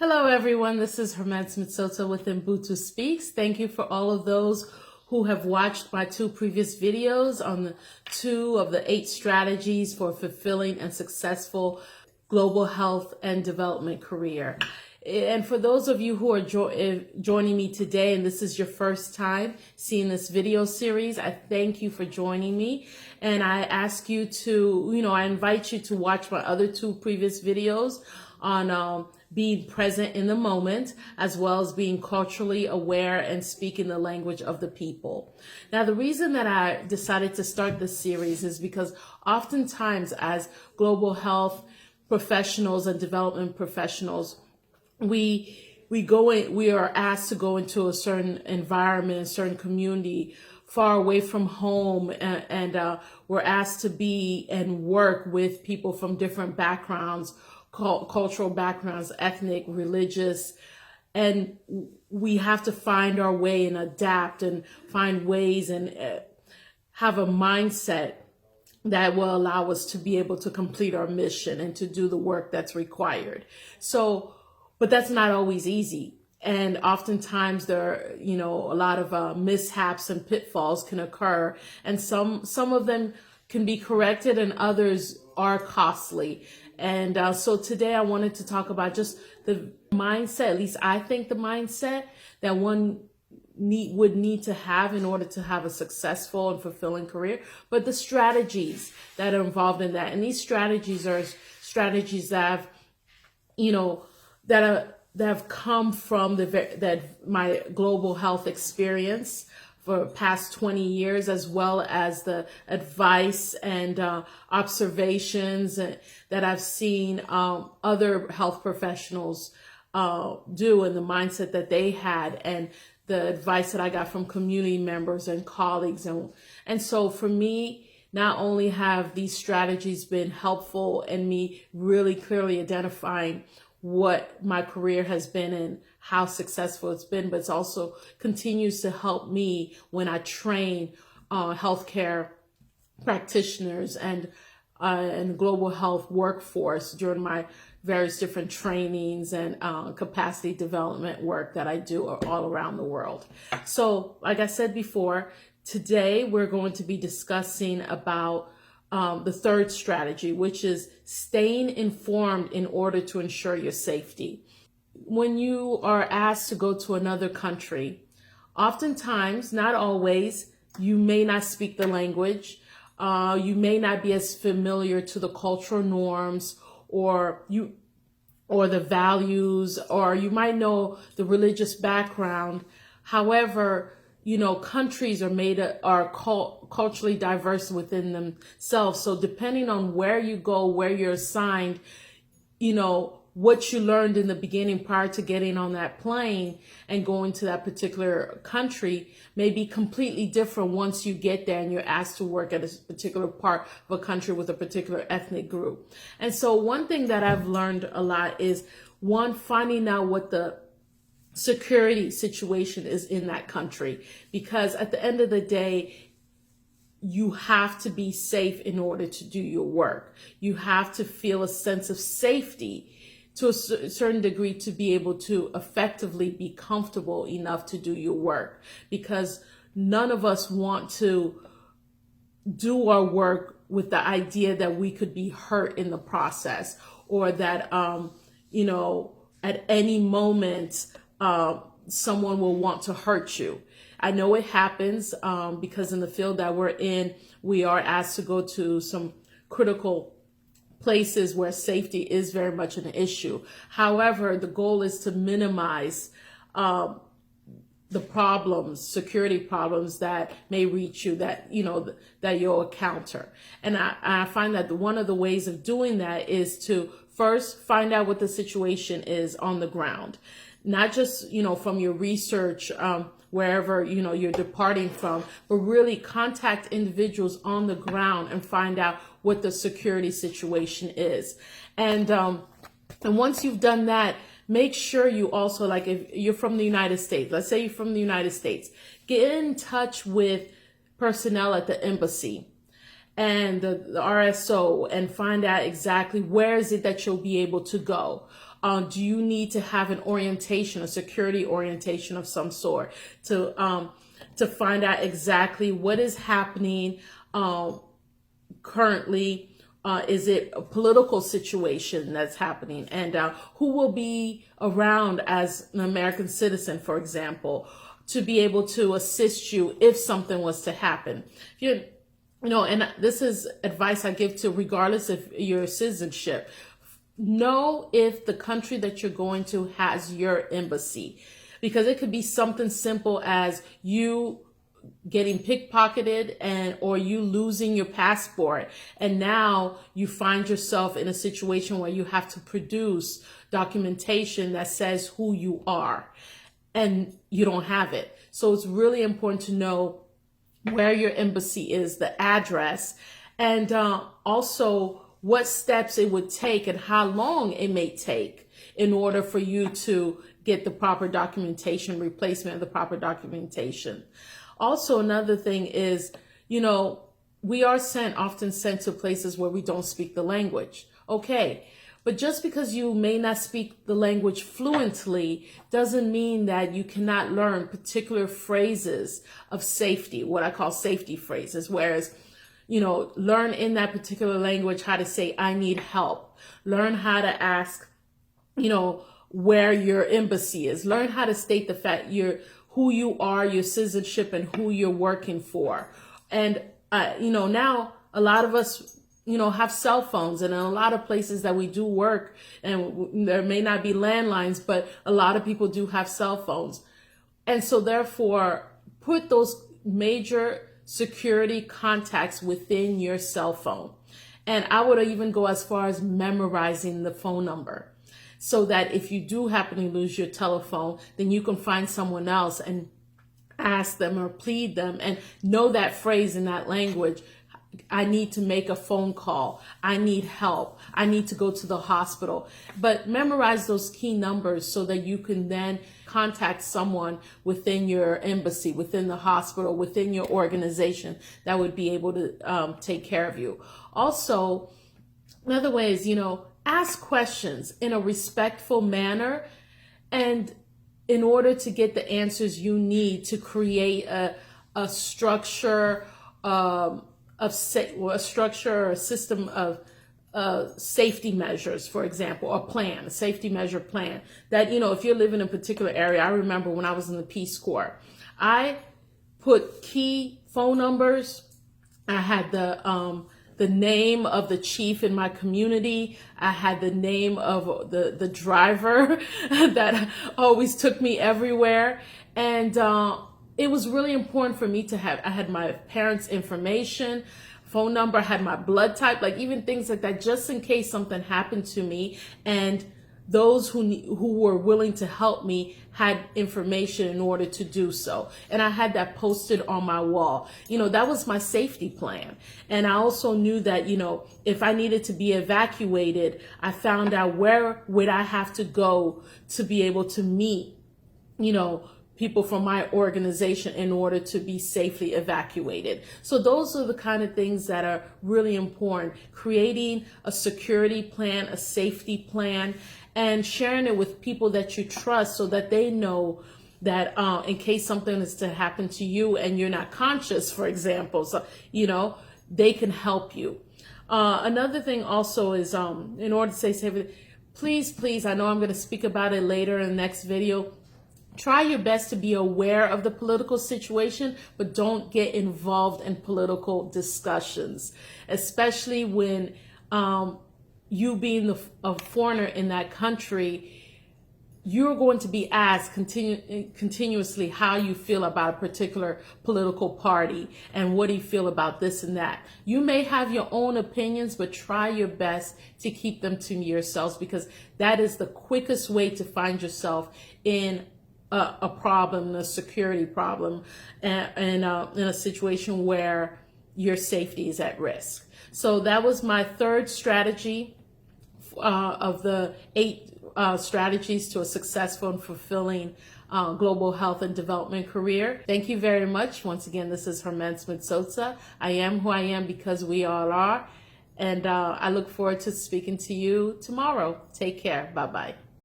Hello, everyone. This is Herman Smith-Soto with uBuntuSpeaks. Thank you for all of those who have watched my two previous videos on the 2 of the 8 strategies for fulfilling and successful global health and development career. And for those of you who are joining me today, and this is your first time seeing this video series, I thank you for joining me. And I ask you to, I invite you to watch my other 2 previous videos on being present in the moment, as well as being culturally aware and speaking the language of the people. Now, the reason that I decided to start this series is because oftentimes as global health professionals and development professionals, we are asked to go into a certain environment, a certain community, far away from home, and we're asked to be and work with people from different backgrounds, cultural backgrounds, ethnic, religious, and we have to find our way and adapt and find ways and have a mindset that will allow us to be able to complete our mission and to do the work that's required. But that's not always easy. And oftentimes there are, a lot of mishaps and pitfalls can occur, and some of them can be corrected and others are costly. And so today I wanted to talk about just the mindset, at least I think the mindset that one would need to have in order to have a successful and fulfilling career, but the strategies that are involved in that. And these strategies are strategies that have come from my global health experience for past 20 years, as well as the advice and observations that I've seen other health professionals do, and the mindset that they had, and the advice that I got from community members and colleagues. And so for me, not only have these strategies been helpful in me really clearly identifying what my career has been and how successful it's been, but it's also continues to help me when I train healthcare practitioners and global health workforce during my various different trainings and capacity development work that I do all around the world. So, like I said before, today we're going to be discussing about the third strategy, which is staying informed in order to ensure your safety. When you are asked to go to another country, oftentimes, not always, you may not speak the language. You may not be as familiar to the cultural norms or the values, or you might know the religious background. However, countries are culturally diverse within themselves. So depending on where you go, where you're assigned, what you learned in the beginning prior to getting on that plane and going to that particular country may be completely different once you get there and you're asked to work at a particular part of a country with a particular ethnic group. And so one thing that I've learned a lot is, one, finding out what the security situation is in that country, because at the end of the day, you have to be safe in order to do your work. You have to feel a sense of safety to a certain degree to be able to effectively be comfortable enough to do your work, because none of us want to do our work with the idea that we could be hurt in the process, or that, at any moment, someone will want to hurt you. I know it happens because in the field that we're in, we are asked to go to some critical places where safety is very much an issue. However, the goal is to minimize the problems, security problems that may reach you, that you'll encounter. And I find that one of the ways of doing that is to first find out what the situation is on the ground. Not just, from your research, wherever, you're departing from, but really contact individuals on the ground and find out what the security situation is. And once you've done that, make sure you also, like if you're from the United States, let's say you're from the United States, get in touch with personnel at the embassy and the RSO and find out exactly where is it that you'll be able to go. Do you need to have an orientation, a security orientation of some sort to find out exactly what is happening currently? Is it a political situation that's happening? And who will be around as an American citizen, for example, to be able to assist you if something was to happen? And this is advice I give to regardless of your citizenship. Know if the country that you're going to has your embassy, because it could be something simple as you getting pickpocketed or you losing your passport, and now you find yourself in a situation where you have to produce documentation that says who you are and you don't have it. So it's really important to know where your embassy is, the address, and also what steps it would take and how long it may take in order for you to get the proper documentation, replacement of the proper documentation. Also, another thing is, we are often sent to places where we don't speak the language. Okay. But just because you may not speak the language fluently doesn't mean that you cannot learn particular phrases of safety, what I call safety phrases, whereas, learn in that particular language how to say, I need help. Learn how to ask, where your embassy is. Learn how to state the fact who you are, your citizenship, and who you're working for. And, now a lot of us, have cell phones, and in a lot of places that we do work, and there may not be landlines, but a lot of people do have cell phones. And so therefore, put those major security contacts within your cell phone. And I would even go as far as memorizing the phone number, so that if you do happen to lose your telephone, then you can find someone else and ask them or plead them and know that phrase in that language. I need to make a phone call. I need help. I need to go to the hospital. But memorize those key numbers so that you can then contact someone within your embassy, within the hospital, within your organization that would be able to take care of you. Also, another way is, ask questions in a respectful manner, and in order to get the answers you need to create a structure or a system of safety measures, for example, a safety measure plan that, if you're living in a particular area. I remember when I was in the Peace Corps, I put key phone numbers. I had the name of the chief in my community. I had the name of the driver that always took me everywhere. And it was really important for me to have, I had my parents' information, phone number, I had my blood type, like even things like that, just in case something happened to me. And those who were willing to help me had information in order to do so. And I had that posted on my wall. That was my safety plan. And I also knew that, if I needed to be evacuated, I found out where would I have to go to be able to meet, people from my organization in order to be safely evacuated. So those are the kind of things that are really important. Creating a security plan, a safety plan, and sharing it with people that you trust so that they know that in case something is to happen to you and you're not conscious, for example, so, they can help you. Another thing also is in order to stay safe, please, I know I'm going to speak about it later in the next video. Try your best to be aware of the political situation, but don't get involved in political discussions, especially when you being a foreigner in that country, you're going to be asked continuously how you feel about a particular political party and what do you feel about this and that. You may have your own opinions, but try your best to keep them to yourselves, because that is the quickest way to find yourself in a problem, a security problem, and in a situation where your safety is at risk. So that was my third strategy of the 8 strategies to a successful and fulfilling global health and development career. Thank you very much. Once again, this is Herman Smith-Sosa. I am who I am because we all are. And I look forward to speaking to you tomorrow. Take care. Bye-bye.